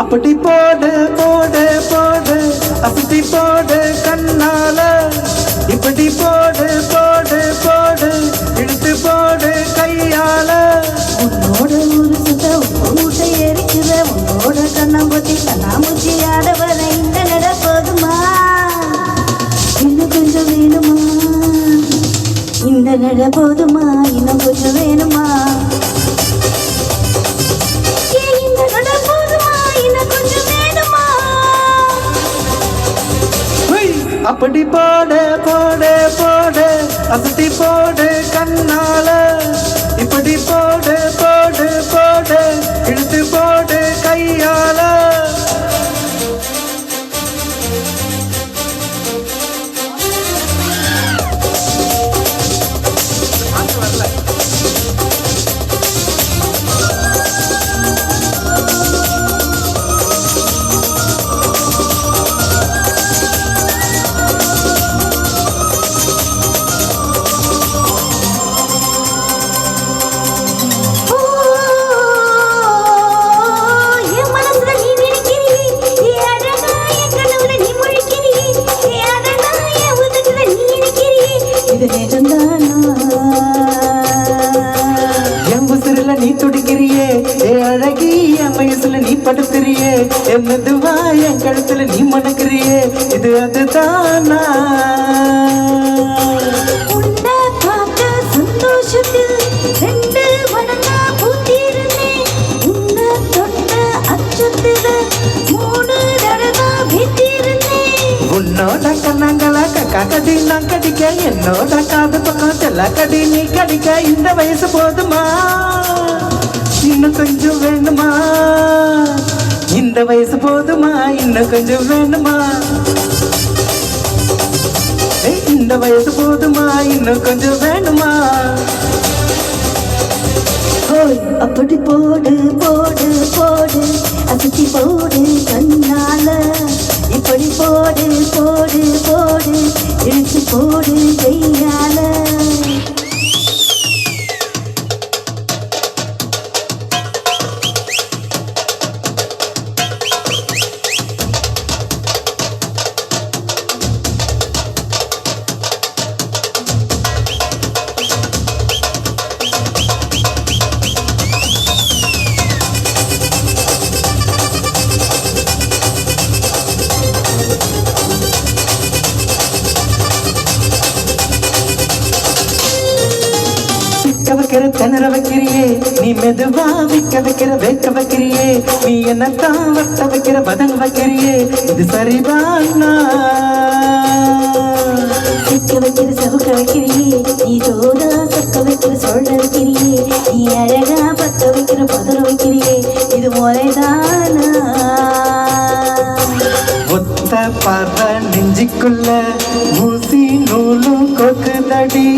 அப்படி போடு போடு போடு அப்படி போடு கண்ணால இப்படி போடு போடு போடு இழுத்து போடு கையால உன்னோட ஒரு சுத்த மூட்டை எரிக்குத உன்னோட கண்ணாம்பூச்சி கண்ணாமூச்சி ஆட வர இந்த நட போதுமா இன்னும் கொஞ்சம் வேணுமா இந்த நட போதுமா இன்னும் கொஞ்சம் வேணுமா அப்படி போடு போடு போடு அப்படி போடு கண்ணால இப்படி போடு போடு போடு இழுத்து போடு கையால என் உசுருல நீ துடிக்கிறியே ஏ அழகி என் வயசுல நீ படுத்துறியே என் மெதுவா என் கழுத்துல நீ மணக்கிறியே இது அதுதானா உன்னை பார்த்த சந்தோஷத்தில் ரெண்டு மடங்கா பூத்திருந்தேன் உன்னை தொட்ட அச்சத்துல மூணு தடவை வீட்டிருந்தேன் உன்னோட கண்ணங்களா கடி நான் கடிக்க என்னோட காது பக்கம் செல்ல கடி நீ கடிக்க இந்த வயசு போதுமா இன்னும் கொஞ்சம் வேணுமா இந்த வயசு போதுமா இன்னும் கொஞ்சம் வேணுமா இந்த வயசு போதுமா இன்னும் கொஞ்சம் வேணுமா அப்படி போடு போடு போடு அசத்தி போடு கண்ணால இப்படி போடு போடு போடு இழுத்து போடு கையால வைக்கிற திணற வைக்கிறியே நீ மெதுவா விக்க வைக்கிற வேக்க வைக்கிறியே நீ என்னத்தான் வட்ட வைக்கிற பதங்க வைக்கிறியே இது சரிதானா சிக்க வைக்கிற சவுக்க வைக்கிறியே நீ சோதா சக்க வைக்கிற சொல்ல வைக்கிறியே நீ அழகா பத்த வைக்கிற பதற வைக்கிறியே இது முறைதானா ஒத்த பற நெஞ்சிக்குள்ள ஊசி நூலும் கொக்குதடி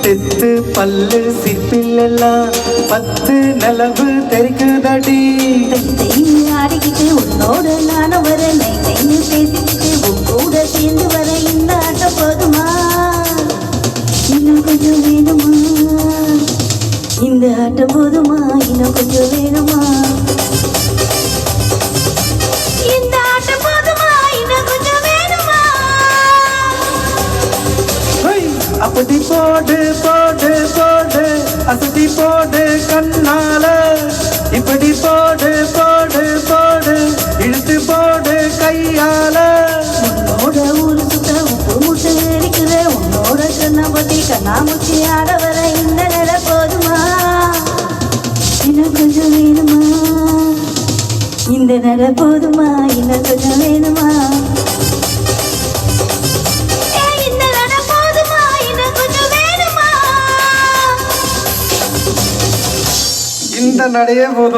தெத்து பல்லு சிப்பிலெல்லாம் 10 நிலவு தெரிக்குதடி ஆடிக்கிட்டு உன்னோட நானும் வர நைன்னு பேசிக்கிட்டு உன் கூட சேர்ந்து வர இந்த ஆட்டம் போதுமா இன்னும் கொஞ்சம் வேணுமா இந்த ஆட்டம் போதுமா இன்னும் கொஞ்சம் வேணுமா அப்படி போடு போடு போடு அசதி போடு கண்ணால இப்படி போடு போடு போடு இழுத்து போடு கையால உன்னோட ஊரு சுத்த உப்பு முட்டை எரிக்கிற உன்னோட கண்ணாம்பட்டி கண்ணாமூச்சி ஆட வர இந்த நில போதுமா இன்னும் கொஞ்சம் வேணுமா இந்த நில போதுமா இன்னும் கொஞ்சம் வேணுமா இந்த நடையே போதும்.